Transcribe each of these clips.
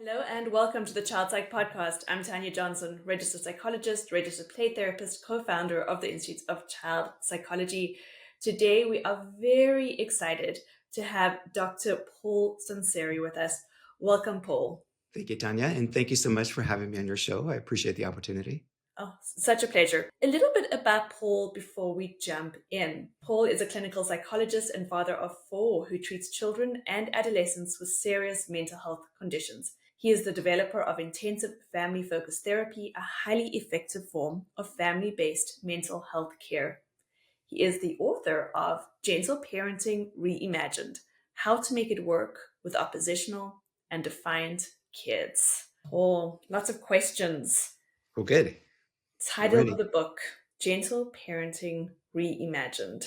Hello and welcome to the Child Psych Podcast. I'm Tanya Johnson, registered psychologist, registered play therapist, co-founder of the Institute of Child Psychology. Today we are very excited to have Dr. Paul Sinceri with us. Welcome, Paul. Thank you, Tanya, and thank you so much for having me on your show. I appreciate the opportunity. Oh, such a pleasure. A little bit about Paul before we jump in. Paul is a clinical psychologist and father of 4 who treats children and adolescents with serious mental health conditions. He is the developer of intensive family-focused therapy, a highly effective form of family-based mental health care. He is the author of Gentle Parenting Reimagined, How to Make It Work with Oppositional and Defiant Kids. Paul, lots of questions. Well, good. Title of the book, Gentle Parenting Reimagined.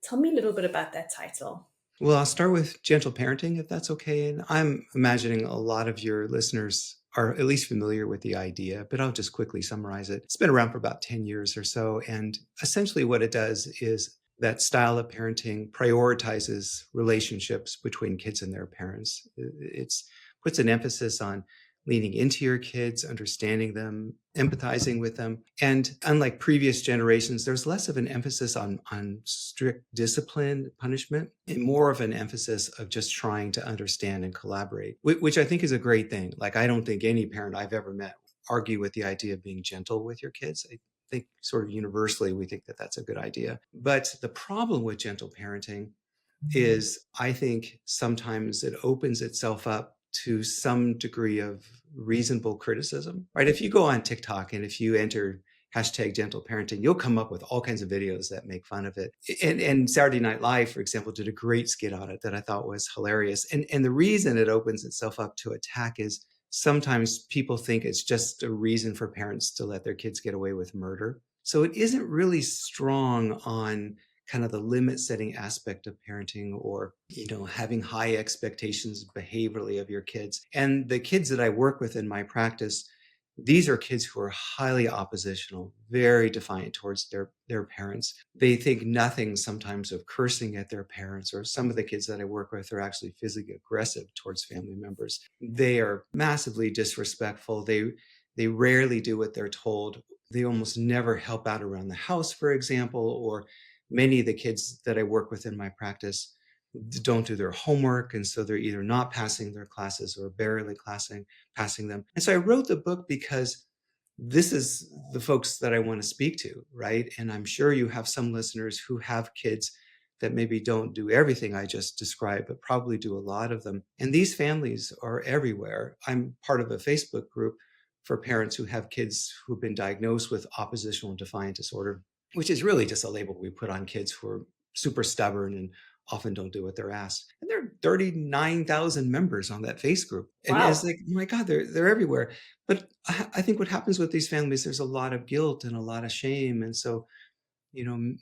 Tell me a little bit about that title. Well, I'll start with gentle parenting, if that's okay. And I'm imagining a lot of your listeners are at least familiar with the idea, but I'll just quickly summarize it. It's been around for about 10 years or so. And essentially what it does is that style of parenting prioritizes relationships between kids and their parents. It puts an emphasis on leaning into your kids, understanding them, empathizing with them. And unlike previous generations, there's less of an emphasis on strict discipline, punishment, and more of an emphasis of just trying to understand and collaborate, which I think is a great thing. Like, I don't think any parent I've ever met argue with the idea of being gentle with your kids. I think sort of universally, we think that that's a good idea. But the problem with gentle parenting is I think sometimes it opens itself up to some degree of reasonable criticism, right? If you go on TikTok and if you enter hashtag gentle parenting, you'll come up with all kinds of videos that make fun of it. And Saturday Night Live, for example, did a great skit on it that I thought was hilarious. And the reason it opens itself up to attack is sometimes people think it's just a reason for parents to let their kids get away with murder. So it isn't really strong on kind of the limit setting aspect of parenting, or, having high expectations behaviorally of your kids. And the kids that I work with in my practice, these are kids who are highly oppositional, very defiant towards their parents. They think nothing sometimes of cursing at their parents, or some of the kids that I work with are actually physically aggressive towards family members. They are massively disrespectful. They rarely do what they're told. They almost never help out around the house, for example, or many of the kids that I work with in my practice don't do their homework. And so they're either not passing their classes or barely passing them. And so I wrote the book because this is the folks that I want to speak to, right? And I'm sure you have some listeners who have kids that maybe don't do everything I just described, but probably do a lot of them. And these families are everywhere. I'm part of a Facebook group for parents who have kids who've been diagnosed with oppositional and defiant disorder, which is really just a label we put on kids who are super stubborn and often don't do what they're asked. And there are 39,000 members on that face group. And Wow. it's like, oh my God, they're everywhere. But I think what happens with these families, there's a lot of guilt and a lot of shame. And so,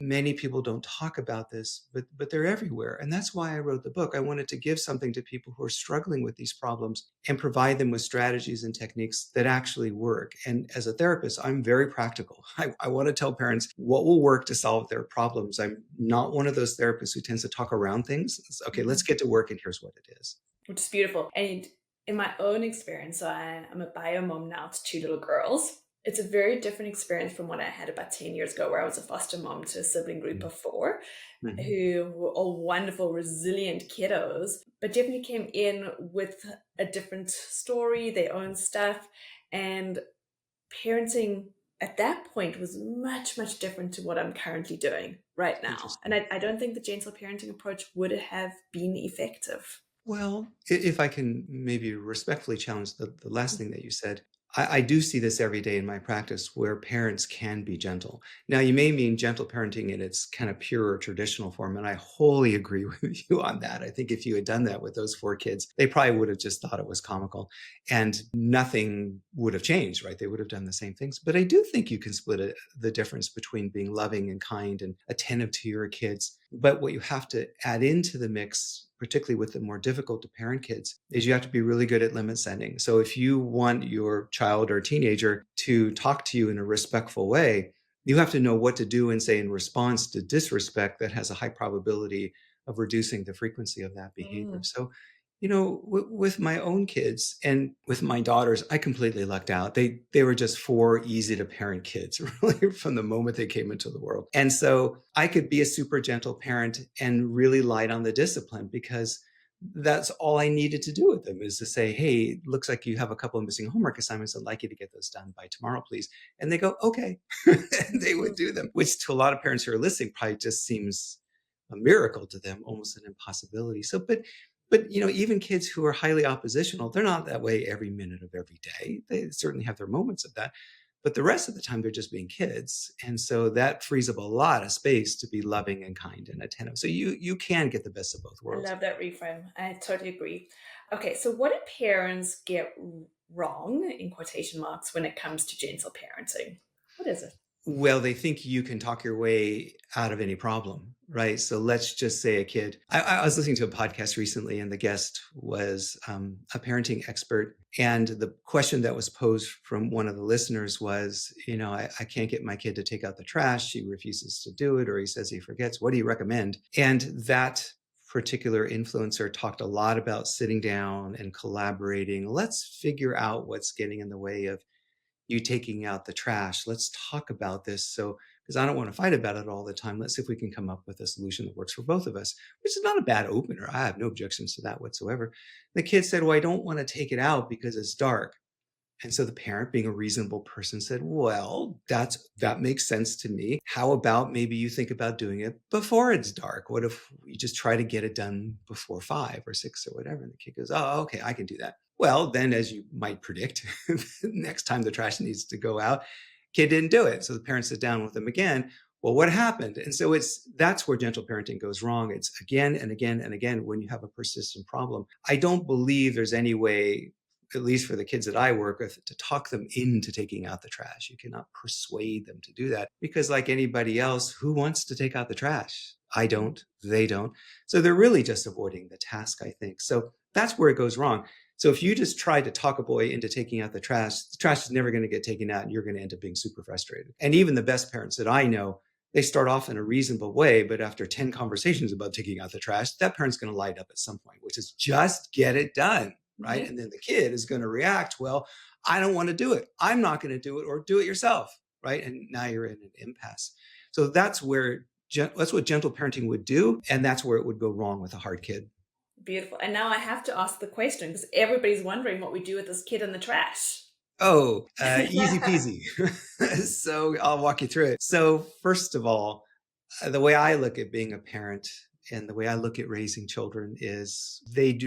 many people don't talk about this, but they're everywhere. And that's why I wrote the book. I wanted to give something to people who are struggling with these problems and provide them with strategies and techniques that actually work. And as a therapist, I'm very practical. I want to tell parents what will work to solve their problems. I'm not one of those therapists who tends to talk around things. It's, okay, let's get to work, and here's what it is. Which is beautiful. And in my own experience, so I'm a bio mom now to 2 little girls. It's a very different experience from what I had about 10 years ago, where I was a foster mom to a sibling group of 4 who were all wonderful, resilient kiddos, but definitely came in with a different story, their own stuff. And parenting at that point was much, much different to what I'm currently doing right now. And I don't think the gentle parenting approach would have been effective. Well, if I can maybe respectfully challenge the last thing that you said, I do see this every day in my practice where parents can be gentle. Now, you may mean gentle parenting in its kind of pure traditional form, and I wholly agree with you on that. I think if you had done that with those 4 kids, they probably would have just thought it was comical and nothing would have changed, right? They would have done the same things. But I do think you can split the difference between being loving and kind and attentive to your kids. But what you have to add into the mix, particularly with the more difficult to parent kids, is you have to be really good at limit setting. So if you want your child or teenager to talk to you in a respectful way, you have to know what to do and say in response to disrespect that has a high probability of reducing the frequency of that behavior. So With my own kids and with my daughters, I completely lucked out. They were just four easy to parent kids really from the moment they came into the world. And so I could be a super gentle parent and really light on the discipline because that's all I needed to do with them is to say, hey, looks like you have a couple of missing homework assignments. I'd like you to get those done by tomorrow, please. And they go, okay. And they would do them, which to a lot of parents who are listening probably just seems a miracle to them, almost an impossibility. So, but even kids who are highly oppositional, they're not that way every minute of every day. They certainly have their moments of that. But the rest of the time, they're just being kids. And so that frees up a lot of space to be loving and kind and attentive. So you can get the best of both I worlds. love that reframe. I totally agree. Okay, so what do parents get wrong, in quotation marks, when it comes to gentle parenting? What is it? Well, they think you can talk your way out of any problem, right? So let's just say a kid. I was listening to a podcast recently, and the guest was a parenting expert. And the question that was posed from one of the listeners was, I can't get my kid to take out the trash. He refuses to do it, or he says he forgets. What do you recommend? And that particular influencer talked a lot about sitting down and collaborating. Let's figure out what's getting in the way of you taking out the trash. Let's talk about this. So, because I don't want to fight about it all the time. Let's see if we can come up with a solution that works for both of us, which is not a bad opener. I have no objections to that whatsoever. The kid said, well, I don't want to take it out because it's dark. And so the parent, being a reasonable person, said, well, that makes sense to me. How about maybe you think about doing it before it's dark? What if we just try to get it done before 5 or 6 or whatever? And the kid goes, oh, okay, I can do that. Well, then, as you might predict, next time the trash needs to go out, kid didn't do it. So the parents sit down with them again. Well, what happened? And so that's where gentle parenting goes wrong. It's again and again and again when you have a persistent problem. I don't believe there's any way, at least for the kids that I work with, to talk them into taking out the trash. You cannot persuade them to do that because, like anybody else, who wants to take out the trash? I don't, they don't. So they're really just avoiding the task, I think. So that's where it goes wrong. So if you just try to talk a boy into taking out the trash is never going to get taken out and you're going to end up being super frustrated. And even the best parents that I know, they start off in a reasonable way, but after 10 conversations about taking out the trash, that parent's going to light up at some point, which is just get it done. Right. Mm-hmm. And then the kid is going to react, well, I don't want to do it. I'm not going to do it, or do it yourself. Right. And now you're in an impasse. So that's what gentle parenting would do. And that's where it would go wrong with a hard kid. Beautiful. And now I have to ask the question because everybody's wondering what we do with this kid in the trash. Oh, easy peasy. So I'll walk you through it. So first of all, the way I look at being a parent and the way I look at raising children is they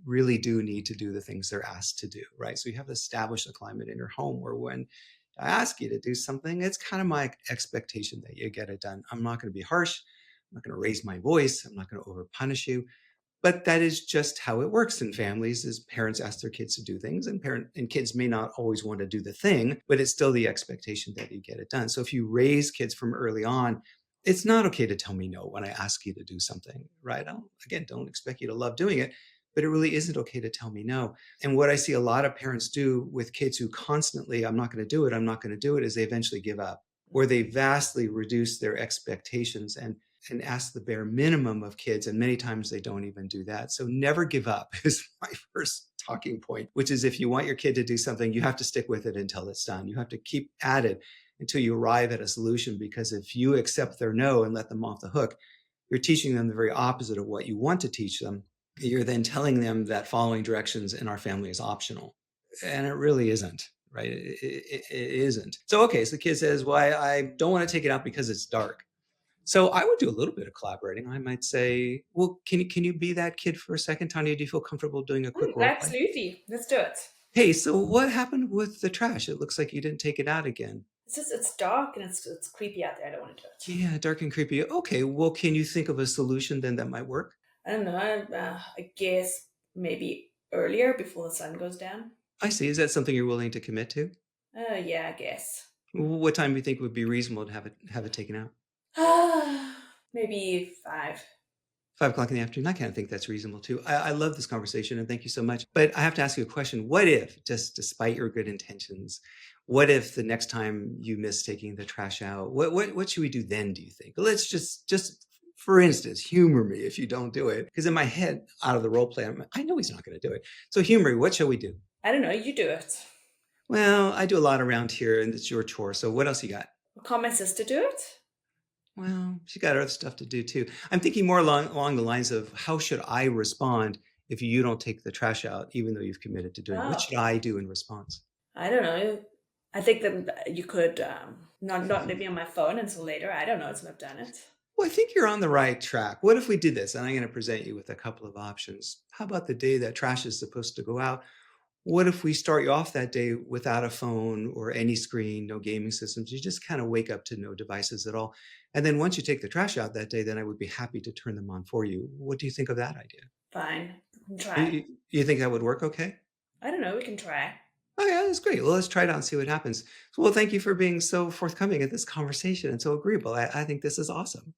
really do need to do the things they're asked to do, right? So you have to establish a climate in your home where when I ask you to do something, it's kind of my expectation that you get it done. I'm not going to be harsh. I'm not going to raise my voice. I'm not going to over punish you. But that is just how it works in families is parents ask their kids to do things and kids may not always want to do the thing, but it's still the expectation that you get it done. So if you raise kids from early on, it's not okay to tell me no when I ask you to do something, right? Don't expect you to love doing it, but it really isn't okay to tell me no. And what I see a lot of parents do with kids who constantly, I'm not going to do it, is they eventually give up, or they vastly reduce their expectations and ask the bare minimum of kids. And many times they don't even do that. So never give up is my first talking point, which is if you want your kid to do something, you have to stick with it until it's done. You have to keep at it until you arrive at a solution, because if you accept their no and let them off the hook, you're teaching them the very opposite of what you want to teach them. You're then telling them that following directions in our family is optional. And it really isn't, right? It isn't. So the kid says, well, I don't want to take it out because it's dark. So I would do a little bit of collaborating. I might say, well, can you be that kid for a second? Tanya, do you feel comfortable doing a quick role play? Absolutely. Let's do it. Hey, so what happened with the trash? It looks like you didn't take it out again. It's dark and it's creepy out there. I don't want to do it. Yeah, dark and creepy. Okay, well, can you think of a solution then that might work? I don't know. I guess maybe earlier before the sun goes down. I see. Is that something you're willing to commit to? Yeah, I guess. What time do you think would be reasonable to have it taken out? Maybe 5. 5 o'clock in the afternoon. I kind of think that's reasonable too. I love this conversation and thank you so much. But I have to ask you a question. What if, just despite your good intentions, what if the next time you miss taking the trash out, what should we do then, do you think? Let's just For instance, humor me if you don't do it. Because in my head, out of the role play, I know he's not going to do it. So humor me, what shall we do? I don't know, you do it. Well, I do a lot around here and it's your chore. So what else you got? Can't my sister do it? Well, she got other stuff to do too. I'm thinking more along the lines of how should I respond if you don't take the trash out, even though you've committed to doing it? What should I do in response? I don't know. I think that you could not leave me on my phone until later. I don't know until I've done it. Well, I think you're on the right track. What if we did this? And I'm going to present you with a couple of options. How about the day that trash is supposed to go out? What if we start you off that day without a phone or any screen, no gaming systems? You just kind of wake up to no devices at all. And then once you take the trash out that day, then I would be happy to turn them on for you. What do you think of that idea? Fine. We can try. You think that would work okay? I don't know. We can try. Oh, yeah, that's great. Well, let's try it out and see what happens. So, well, thank you for being so forthcoming at this conversation and so agreeable. I think this is awesome.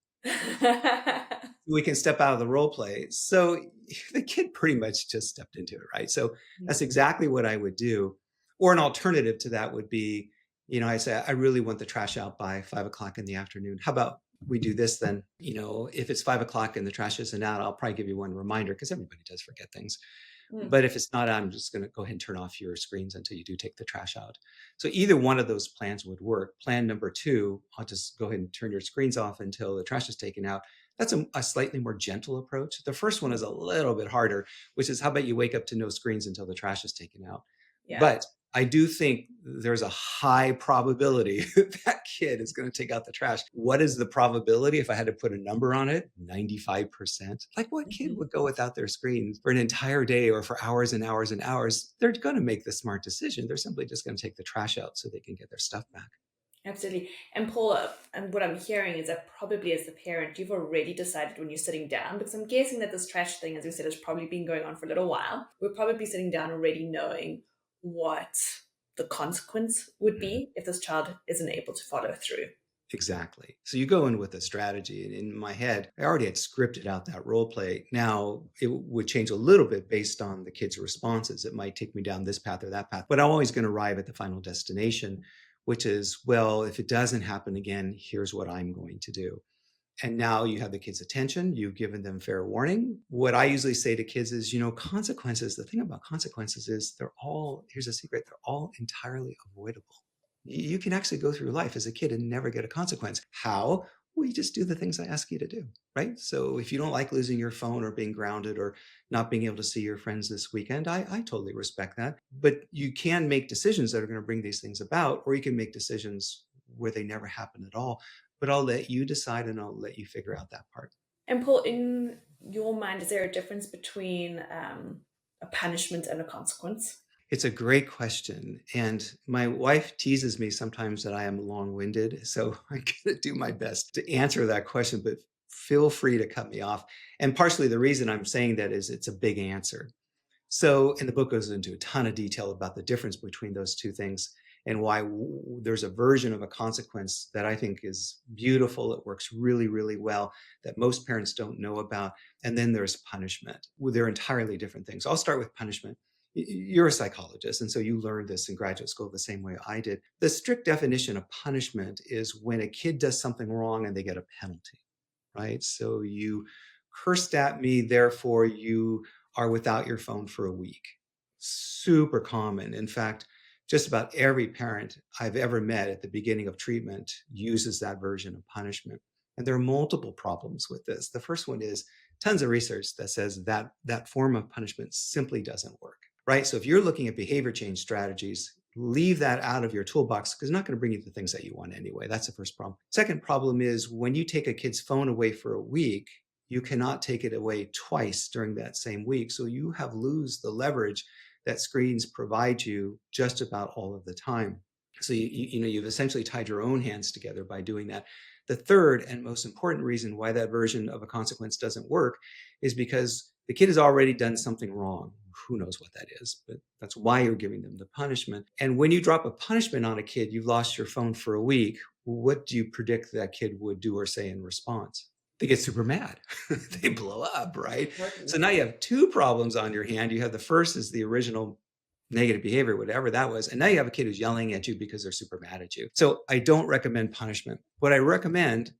We can step out of the role play. So the kid pretty much just stepped into it, right? So that's exactly what I would do. Or an alternative to that would be, I say, I really want the trash out by 5 o'clock in the afternoon. How about we do this then? If it's 5 o'clock and the trash isn't out, I'll probably give you one reminder because everybody does forget things. But if it's not, I'm just going to go ahead and turn off your screens until you do take the trash out. So either one of those plans would work. Plan number 2, I'll just go ahead and turn your screens off until the trash is taken out. That's a slightly more gentle approach. The first one is a little bit harder, which is how about you wake up to no screens until the trash is taken out? Yeah. But I do think there's a high probability that kid is going to take out the trash. What is the probability if I had to put a number on it? 95%. Like what kid would go without their screens for an entire day or for hours and hours and hours? They're going to make the smart decision. They're simply just going to take the trash out so they can get their stuff back. Absolutely. And Paula, and what I'm hearing is that probably as the parent, you've already decided when you're sitting down, because I'm guessing that this trash thing, as you said, has probably been going on for a little while. We're probably sitting down already knowing what the consequence would be if this child isn't able to follow through. Exactly. So you go in with a strategy. And in my head, I already had scripted out that role play. Now it would change a little bit based on the kid's responses. It might take me down this path or that path, but I'm always going to arrive at the final destination, which is, well, if it doesn't happen again, here's what I'm going to do. And now you have the kids' attention. You've given them fair warning. What I usually say to kids is, consequences, the thing about consequences is here's a secret, they're all entirely avoidable. You can actually go through life as a kid and never get a consequence. How? Well, you just do the things I ask you to do, right? So if you don't like losing your phone or being grounded or not being able to see your friends this weekend, I totally respect that. But you can make decisions that are going to bring these things about, or you can make decisions where they never happen at all. But I'll let you decide and I'll let you figure out that part. And Paul, in your mind, is there a difference between a punishment and a consequence? It's a great question. And my wife teases me sometimes that I am long-winded. So I'm going to do my best to answer that question, but feel free to cut me off. And partially the reason I'm saying that is it's a big answer. So, and the book goes into a ton of detail about the difference between those two things and why there's a version of a consequence that I think is beautiful. It works really, really well that most parents don't know about. And then there's punishment. Well, they're entirely different things. I'll start with punishment. You're a psychologist, and so you learned this in graduate school the same way I did. The strict definition of punishment is when a kid does something wrong and they get a penalty, right? So you cursed at me, therefore you are without your phone for a week. Super common. In fact, just about every parent I've ever met at the beginning of treatment uses that version of punishment. And there are multiple problems with this. The first one is tons of research that says that that form of punishment simply doesn't work, right? So if you're looking at behavior change strategies, leave that out of your toolbox because it's not going to bring you the things that you want anyway. That's the first problem. Second problem is when you take a kid's phone away for a week, you cannot take it away twice during that same week. So you have lose the leverage that screens provide you just about all of the time. So you've essentially tied your own hands together by doing that. The third and most important reason why that version of a consequence doesn't work is because the kid has already done something wrong. Who knows what that is, but that's why you're giving them the punishment. And when you drop a punishment on a kid, you've lost your phone for a week. What do you predict that kid would do or say in response? They get super mad. They blow up, right? So now you have two problems on your hand. You have the first is the original negative behavior, whatever that was. And now you have a kid who's yelling at you because they're super mad at you. So I don't recommend punishment. What I recommend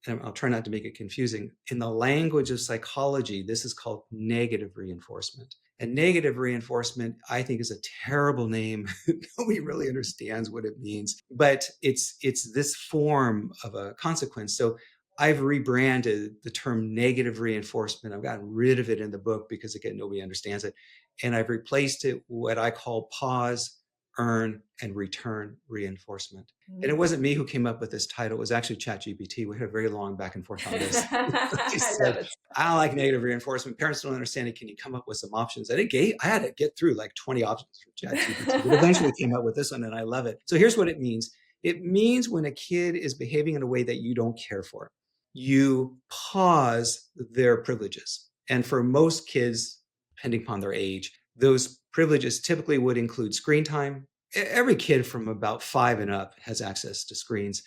and I'll try not to make it confusing. In the language of psychology, this is called negative reinforcement. And negative reinforcement, I think, is a terrible name. Nobody really understands what it means, but it's this form of a consequence. So I've rebranded the term negative reinforcement. I've gotten rid of it in the book because, again, nobody understands it. And I've replaced it what I call pause, earn, and return reinforcement. And it wasn't me who came up with this title. It was actually ChatGPT. We had a very long back and forth on this. He I love said, it. I don't like negative reinforcement. Parents don't understand it. Can you come up with some options? And I had to get through like 20 options for ChatGPT, but eventually came up with this one, and I love it. So here's what it means. It means when a kid is behaving in a way that you don't care for, you pause their privileges. And for most kids, depending upon their age, those privileges typically would include screen time. Every kid from about 5 and up has access to screens.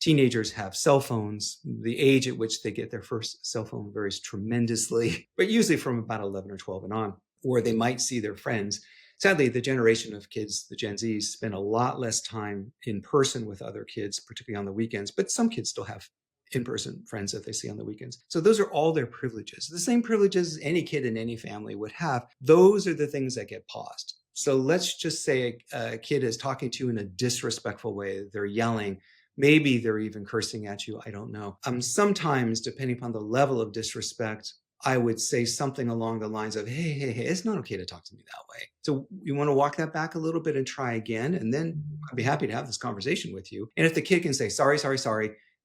Teenagers have cell phones. The age at which they get their first cell phone varies tremendously, but usually from about 11 or 12 and on, or they might see their friends. Sadly, the generation of kids, the Gen Zs, spend a lot less time in person with other kids, particularly on the weekends, but some kids still have in-person friends that they see on the weekends. So those are all their privileges, the same privileges any kid in any family would have. Those are the things that get paused. So let's just say a kid is talking to you in a disrespectful way. They're yelling. Maybe they're even cursing at you. I don't know. Sometimes, depending upon the level of disrespect, I would say something along the lines of, hey, it's not okay to talk to me that way. So you want to walk that back a little bit and try again. And then I'd be happy to have this conversation with you. And if the kid can say, sorry,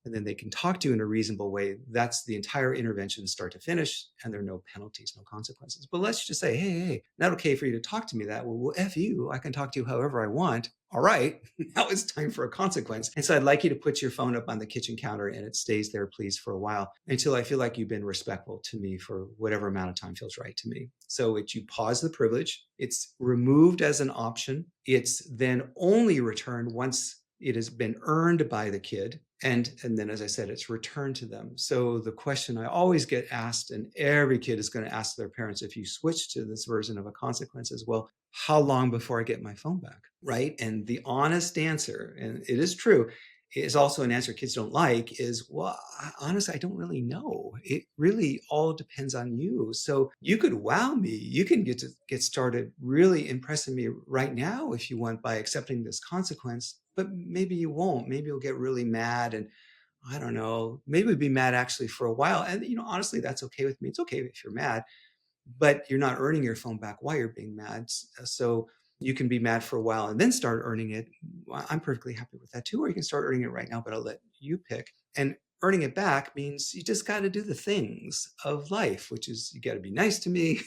and then they can talk to you in a reasonable way, that's the entire intervention start to finish, and there are no penalties, no consequences. But let's just say, hey, not okay for you to talk to me that way. Well, F you, I can talk to you however I want. All right, now it's time for a consequence. And so I'd like you to put your phone up on the kitchen counter and it stays there, please, for a while until I feel like you've been respectful to me for whatever amount of time feels right to me. So you pause the privilege. It's removed as an option. It's then only returned once it has been earned by the kid. And then, as I said, it's returned to them. So the question I always get asked, and every kid is going to ask their parents, if you switch to this version of a consequence as well, how long before I get my phone back, right? And the honest answer, and it is true, is also an answer kids don't like, is, well, honestly, I don't really know. It really all depends on you. So you could wow me. You can get started really impressing me right now if you want by accepting this consequence, but maybe you won't. Maybe you'll get really mad, and I don't know, maybe we'd be mad actually for a while. And, honestly, that's okay with me. It's okay if you're mad, but you're not earning your phone back while you're being mad. So you can be mad for a while and then start earning it. I'm perfectly happy with that too. Or you can start earning it right now, but I'll let you pick. And earning it back means you just got to do the things of life, which is you got to be nice to me.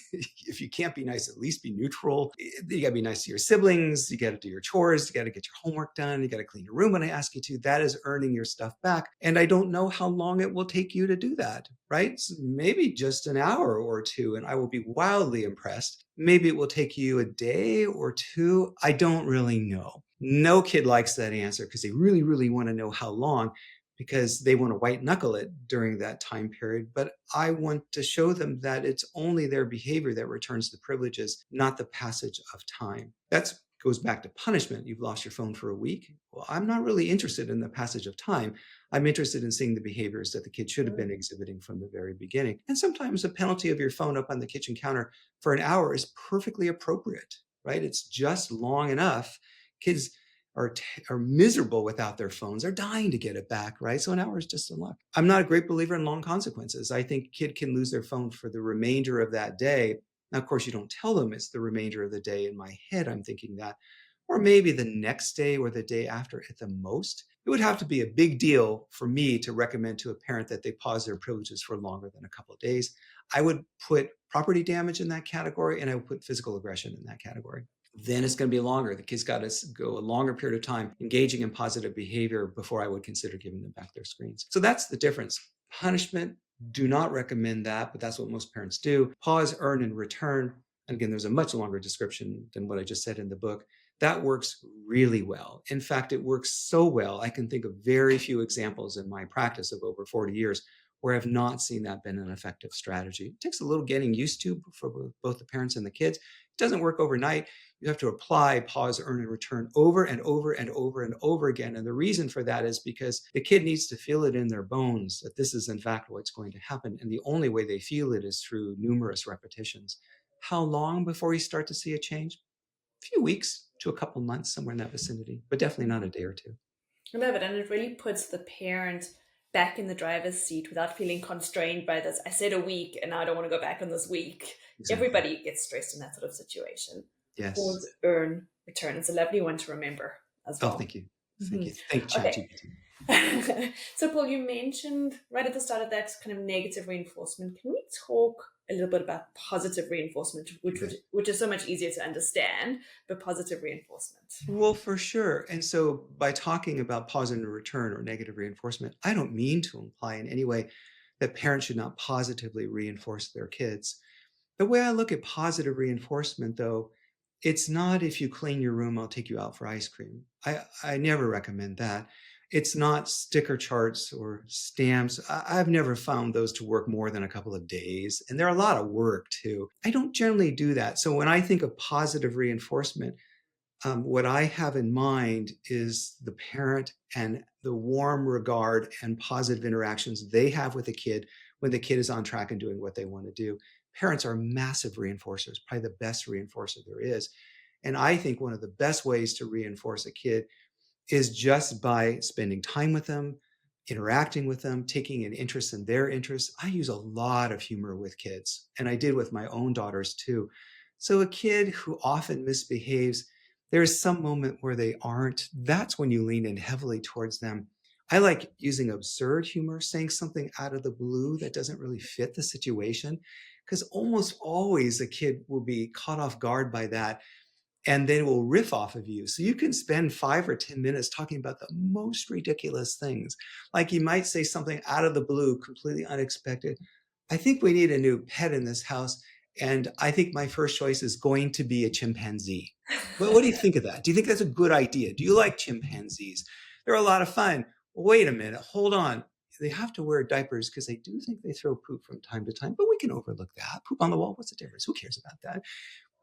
If you can't be nice, at least be neutral. You got to be nice to your siblings. You got to do your chores. You got to get your homework done. You got to clean your room when I ask you to. That is earning your stuff back. And I don't know how long it will take you to do that, right? So maybe just an hour or two, and I will be wildly impressed. Maybe it will take you a day or two. I don't really know. No kid likes that answer because they really, really want to know how long, because they want to white knuckle it during that time period. But I want to show them that it's only their behavior that returns the privileges, not the passage of time. That goes back to punishment. You've lost your phone for a week. Well, I'm not really interested in the passage of time. I'm interested in seeing the behaviors that the kid should have been exhibiting from the very beginning. And sometimes a penalty of your phone up on the kitchen counter for an hour is perfectly appropriate, right? It's just long enough. Kids are miserable without their phones. They're dying to get it back, right? So an hour is just a luck. I'm not a great believer in long consequences. I think kid can lose their phone for the remainder of that day. Now, of course, you don't tell them it's the remainder of the day. In my head, I'm thinking that. Or maybe the next day or the day after at the most. It would have to be a big deal for me to recommend to a parent that they pause their privileges for longer than a couple of days. I would put property damage in that category, and I would put physical aggression in that category. Then it's going to be longer. The kid's got to go a longer period of time engaging in positive behavior before I would consider giving them back their screens. So that's the difference. Punishment, do not recommend that, but that's what most parents do. Pause, earn, and return. And again, there's a much longer description than what I just said in the book. That works really well. In fact, it works so well, I can think of very few examples in my practice of over 40 years where I've not seen that been an effective strategy. It takes a little getting used to for both the parents and the kids. It doesn't work overnight. You have to apply, pause, earn, and return over and over and over and over again. And the reason for that is because the kid needs to feel it in their bones that this is in fact what's going to happen. And the only way they feel it is through numerous repetitions. How long before you start to see a change? A few weeks to a couple months, somewhere in that vicinity, but definitely not a day or two. I love it. And it really puts the parent back in the driver's seat without feeling constrained by this. I said a week and now I don't want to go back on this week. Exactly. Everybody gets stressed in that sort of situation. Yes. Pause, earn, return. It's a lovely one to remember as well. Oh, thank you. Thank you. Thank Okay. ChatGPT. So, Paul, you mentioned right at the start of that kind of negative reinforcement. Can we talk a little bit about positive reinforcement, which is so much easier to understand, but positive reinforcement? Well, for sure. And so by talking about positive return or negative reinforcement, I don't mean to imply in any way that parents should not positively reinforce their kids. The way I look at positive reinforcement, though, it's not if you clean your room, I'll take you out for ice cream. I never recommend that. It's not sticker charts or stamps. I've never found those to work more than a couple of days. And they're a lot of work, too. I don't generally do that. So when I think of positive reinforcement, what I have in mind is the parent and the warm regard and positive interactions they have with the kid when the kid is on track and doing what they want to do. Parents are massive reinforcers, probably the best reinforcer there is. And I think one of the best ways to reinforce a kid is just by spending time with them, interacting with them, taking an interest in their interests. I use a lot of humor with kids, and I did with my own daughters too. So a kid who often misbehaves, there's some moment where they aren't. That's when you lean in heavily towards them. I like using absurd humor, saying something out of the blue that doesn't really fit the situation, because almost always a kid will be caught off guard by that and then will riff off of you. So you can spend 5 or 10 minutes talking about the most ridiculous things. Like you might say something out of the blue, completely unexpected. I think we need a new pet in this house. And I think my first choice is going to be a chimpanzee. Well, what do you think of that? Do you think that's a good idea? Do you like chimpanzees? They're a lot of fun. Wait a minute, hold on. They have to wear diapers because I do think they throw poop from time to time, but we can overlook that. Poop on the wall, what's the difference? Who cares about that?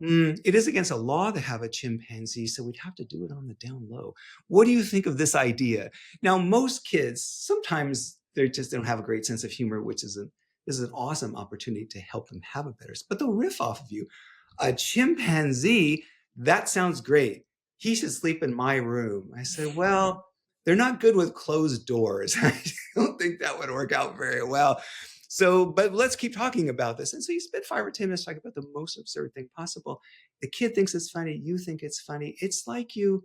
It is against a law to have a chimpanzee, so we'd have to do it on the down low. What do you think of this idea? Now, most kids, sometimes they just don't have a great sense of humor, which is an awesome opportunity to help them have a better, but they'll riff off of you. A chimpanzee, that sounds great. He should sleep in my room. I said, well, they're not good with closed doors. I don't think that would work out very well. So, but let's keep talking about this. And so you spend 5 or 10 minutes talking about the most absurd thing possible. The kid thinks it's funny. You think it's funny. It's like you,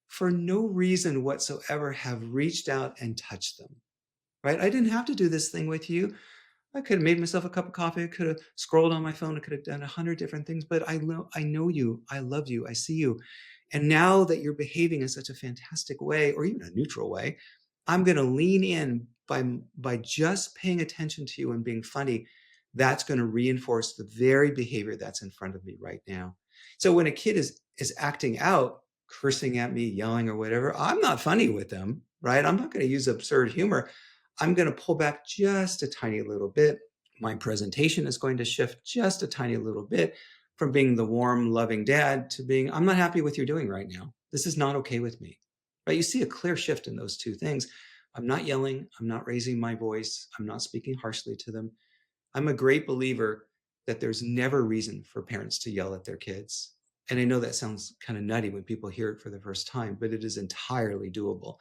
for no reason whatsoever, have reached out and touched them, right? I didn't have to do this thing with you. I could have made myself a cup of coffee. I could have scrolled on my phone. I could have done 100 different things, but I know you. I love you. I see you. And now that you're behaving in such a fantastic way, or even a neutral way, I'm going to lean in by just paying attention to you and being funny. That's going to reinforce the very behavior that's in front of me right now. So when a kid is acting out, cursing at me, yelling or whatever, I'm not funny with them, right? I'm not going to use absurd humor. I'm going to pull back just a tiny little bit. My presentation is going to shift just a tiny little bit from being the warm, loving dad to being, I'm not happy with what you're doing right now. This is not okay with me. Right? You see a clear shift in those two things. I'm not yelling. I'm not raising my voice. I'm not speaking harshly to them. I'm a great believer that there's never reason for parents to yell at their kids. And I know that sounds kind of nutty when people hear it for the first time, but it is entirely doable.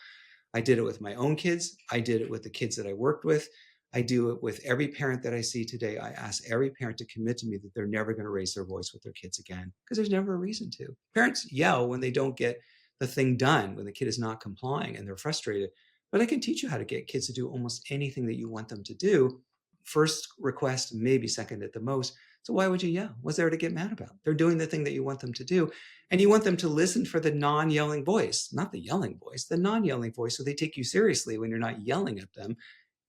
I did it with my own kids. I did it with the kids that I worked with. I do it with every parent that I see today. I ask every parent to commit to me that they're never going to raise their voice with their kids again, because there's never a reason to. Parents yell when they don't get the thing done, when the kid is not complying and they're frustrated. But I can teach you how to get kids to do almost anything that you want them to do. First request, maybe second at the most. So why would you yell? What's there to get mad about? They're doing the thing that you want them to do. And you want them to listen for the non-yelling voice, not the yelling voice, the non-yelling voice. So they take you seriously when you're not yelling at them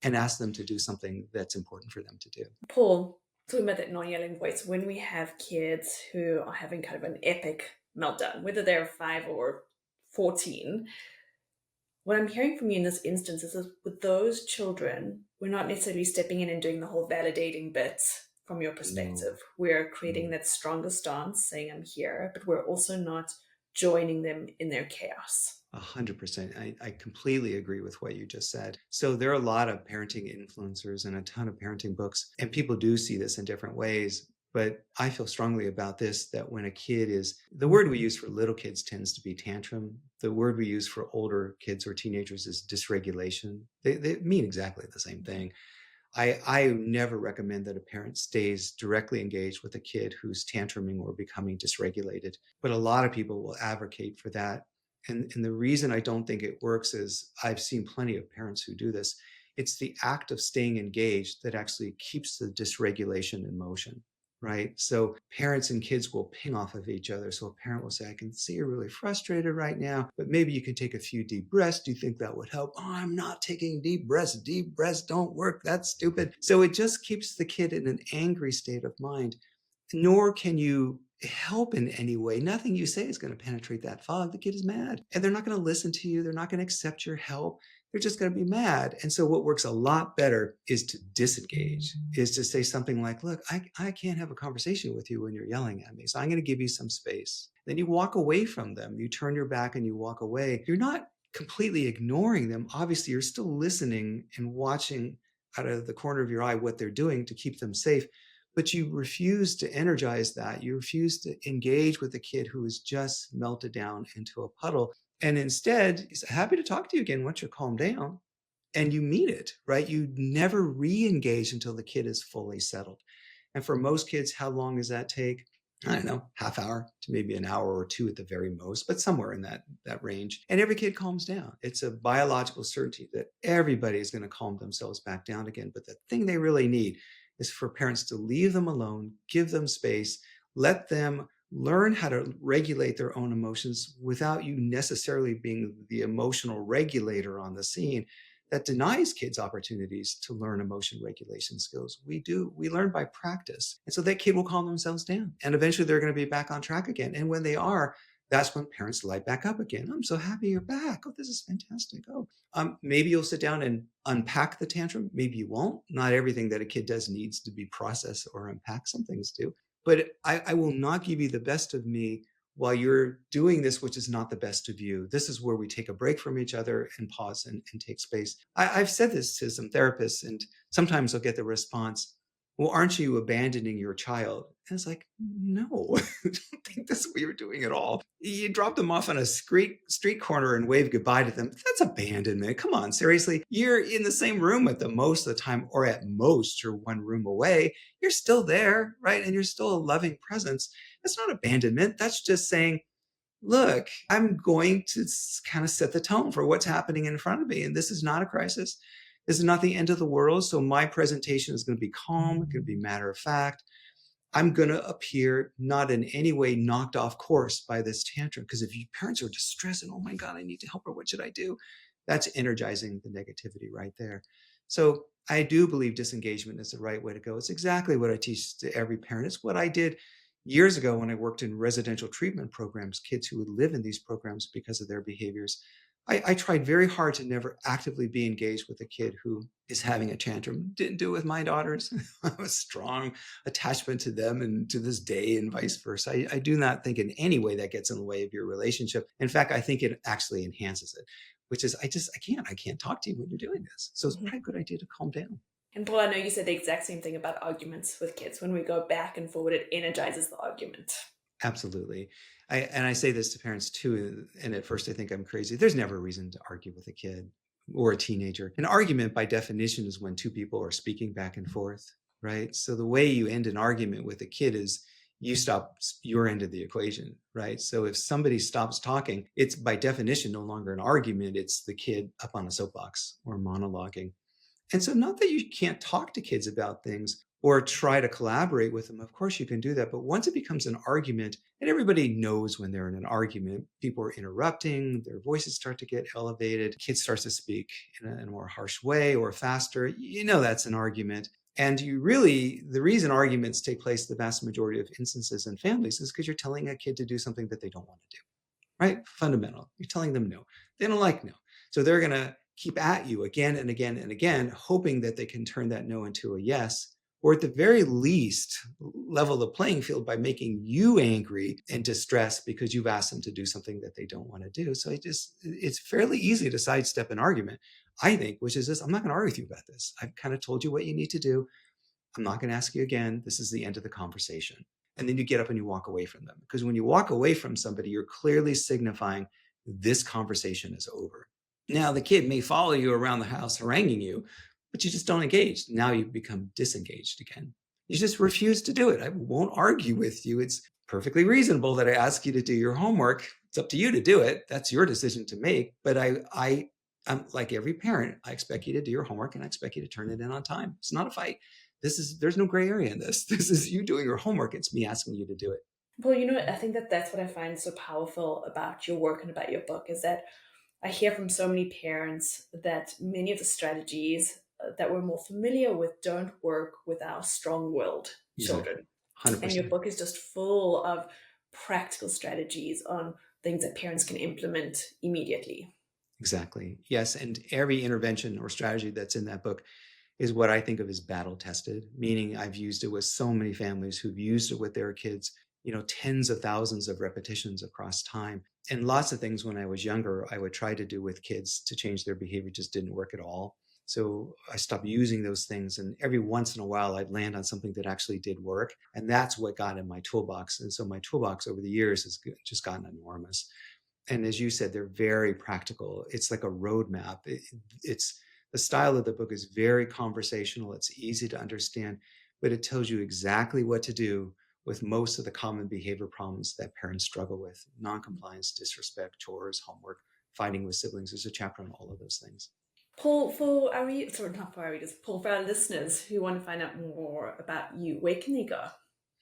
and ask them to do something that's important for them to do. Paul, talking about that non-yelling voice, when we have kids who are having kind of an epic meltdown, whether they're 5 or 14, what I'm hearing from you in this instance is that with those children, we're not necessarily stepping in and doing the whole validating bit from your No, perspective. We're creating no. that stronger stance, saying I'm here, but we're also not joining them in their chaos. 100%. I completely agree with what you just said. So there are a lot of parenting influencers and a ton of parenting books, and people do see this in different ways. But I feel strongly about this, that when a kid is, the word we use for little kids tends to be tantrum. The word we use for older kids or teenagers is dysregulation. They mean exactly the same thing. I never recommend that a parent stays directly engaged with a kid who's tantruming or becoming dysregulated, but a lot of people will advocate for that. And the reason I don't think it works is I've seen plenty of parents who do this. It's the act of staying engaged that actually keeps the dysregulation in motion, right? So parents and kids will ping off of each other. So a parent will say, I can see you're really frustrated right now, but maybe you can take a few deep breaths. Do you think that would help? Oh, I'm not taking deep breaths. Deep breaths don't work. That's stupid. So it just keeps the kid in an angry state of mind, nor can you help in any way. Nothing you say is going to penetrate that fog. The kid is mad and they're not going to listen to you. They're not going to accept your help. They're just going to be mad. And so what works a lot better is to disengage, is to say something like, look, I can't have a conversation with you when you're yelling at me. So I'm going to give you some space. Then you walk away from them. You turn your back and you walk away. You're not completely ignoring them. Obviously, you're still listening and watching out of the corner of your eye what they're doing to keep them safe. But you refuse to energize that. You refuse to engage with a kid who is just melted down into a puddle. And instead, he's happy to talk to you again once you're calmed down. And you mean it, right? You never re-engage until the kid is fully settled. And for most kids, how long does that take? I don't know, half hour to maybe an hour or two at the very most, but somewhere in that range. And every kid calms down. It's a biological certainty that everybody is going to calm themselves back down again. But the thing they really need is for parents to leave them alone, give them space, let them learn how to regulate their own emotions without you necessarily being the emotional regulator on the scene that denies kids opportunities to learn emotion regulation skills. We learn by practice. And so that kid will calm themselves down and eventually they're going to be back on track again. And when they are, that's when parents light back up again. I'm so happy you're back. Oh, this is fantastic. Oh, maybe you'll sit down and unpack the tantrum. Maybe you won't. Not everything that a kid does needs to be processed or unpacked. Some things do. But I will not give you the best of me while you're doing this, which is not the best of you. This is where we take a break from each other and pause and take space. I've said this to some therapists, and sometimes I'll get the response, well, aren't you abandoning your child? And it's like, no, I don't think that's what you're doing at all. You dropped them off on a street corner and waved goodbye to them. That's abandonment. Come on, seriously. You're in the same room with them most of the time, or at most you're one room away. You're still there, right? And you're still a loving presence. That's not abandonment. That's just saying, look, I'm going to kind of set the tone for what's happening in front of me. And this is not a crisis. This is not the end of the world. So my presentation is going to be calm. It's going to be matter of fact. I'm going to appear not in any way knocked off course by this tantrum. Because if you parents are distressed and, oh my God, I need to help her, what should I do? That's energizing the negativity right there. So I do believe disengagement is the right way to go. It's exactly what I teach to every parent. It's what I did years ago when I worked in residential treatment programs, kids who would live in these programs because of their behaviors. I tried very hard to never actively be engaged with a kid who is having a tantrum. Didn't do it with my daughters. I have a strong attachment to them and to this day and vice versa. I do not think in any way that gets in the way of your relationship. In fact, I think it actually enhances it, which is I can't talk to you when you're doing this. So it's probably a good idea to calm down. And Paul, I know you said the exact same thing about arguments with kids. When we go back and forward, it energizes the argument. Absolutely. I say this to parents too, and at first I think I'm crazy. There's never a reason to argue with a kid or a teenager. An argument by definition is when two people are speaking back and forth, right? So the way you end an argument with a kid is you stop your end of the equation, right? So if somebody stops talking, it's by definition no longer an argument. It's the kid up on a soapbox or monologuing. And so not that you can't talk to kids about things or try to collaborate with them. Of course you can do that. But once it becomes an argument, and everybody knows when they're in an argument, people are interrupting, their voices start to get elevated, kids start to speak in a more harsh way or faster, you know that's an argument. And the reason arguments take place the vast majority of instances in families is because you're telling a kid to do something that they don't want to do, right? Fundamental. You're telling them no. They don't like no. So they're going to keep at you again and again and again, hoping that they can turn that no into a yes, or at the very least level the playing field by making you angry and distressed because you've asked them to do something that they don't want to do. So it's fairly easy to sidestep an argument, I think, which is this: I'm not going to argue with you about this. I've kind of told you what you need to do. I'm not going to ask you again. This is the end of the conversation. And then you get up and you walk away from them. Because when you walk away from somebody, you're clearly signifying this conversation is over. Now, the kid may follow you around the house haranguing you, but you just don't engage. Now you become disengaged again. You just refuse to do it. I won't argue with you. It's perfectly reasonable that I ask you to do your homework. It's up to you to do it. That's your decision to make. But I'm like every parent, I expect you to do your homework and I expect you to turn it in on time. It's not a fight. There's no gray area in this. This is you doing your homework. It's me asking you to do it. Well, I think that's what I find so powerful about your work and about your book is that I hear from so many parents that many of the strategies that we're more familiar with don't work with our strong-willed children. 100%. And your book is just full of practical strategies on things that parents can implement immediately. Exactly. Yes. And every intervention or strategy that's in that book is what I think of as battle tested, meaning I've used it with so many families who've used it with their kids, tens of thousands of repetitions across time. And lots of things when I was younger, I would try to do with kids to change their behavior just didn't work at all. So I stopped using those things. And every once in a while, I'd land on something that actually did work. And that's what got in my toolbox. And so my toolbox over the years has just gotten enormous. And as you said, they're very practical. It's like a roadmap. It's the style of the book is very conversational. It's easy to understand, but it tells you exactly what to do with most of the common behavior problems that parents struggle with: noncompliance, disrespect, chores, homework, fighting with siblings. There's a chapter on all of those things. Paul, for our listeners who want to find out more about you, where can they go?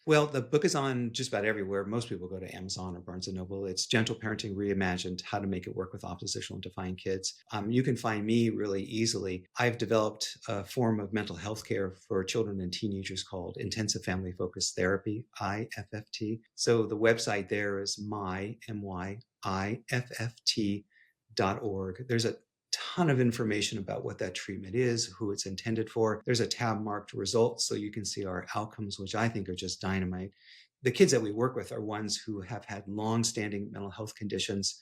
Well, the book is on just about everywhere. Most people go to Amazon or Barnes & Noble. It's Gentle Parenting Reimagined: How to Make It Work with Oppositional and Defiant Kids. You can find me really easily. I've developed a form of mental health care for children and teenagers called Intensive Family Focused Therapy, IFFT. So the website there is myIFFT.org. There's a ton of information about what that treatment is, who it's intended for. There's a tab marked results, so you can see our outcomes, which I think are just dynamite. The kids that we work with are ones who have had long-standing mental health conditions,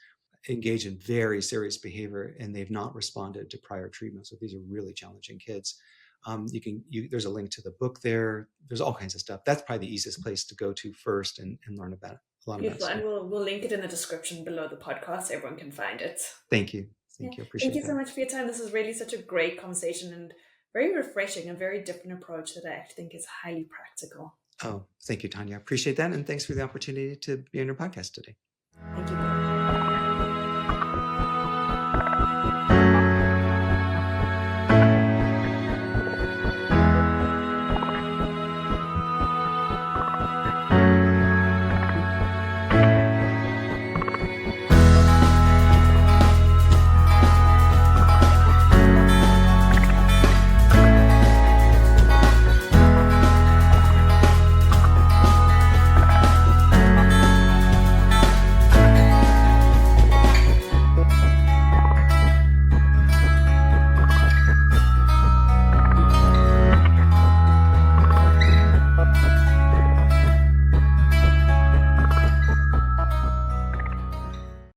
engage in very serious behavior, and they've not responded to prior treatment. So these are really challenging kids. There's a link to the book there. There's all kinds of stuff. That's probably the easiest place to go to first and learn about it. Beautiful. And we'll link it in the description below the podcast so everyone can find it. Thank you. Thank you. Appreciate it. Thank you so much for your time. This was really such a great conversation and very refreshing, a very different approach that I think is highly practical. Oh, thank you, Tanya. Appreciate that. And thanks for the opportunity to be on your podcast today.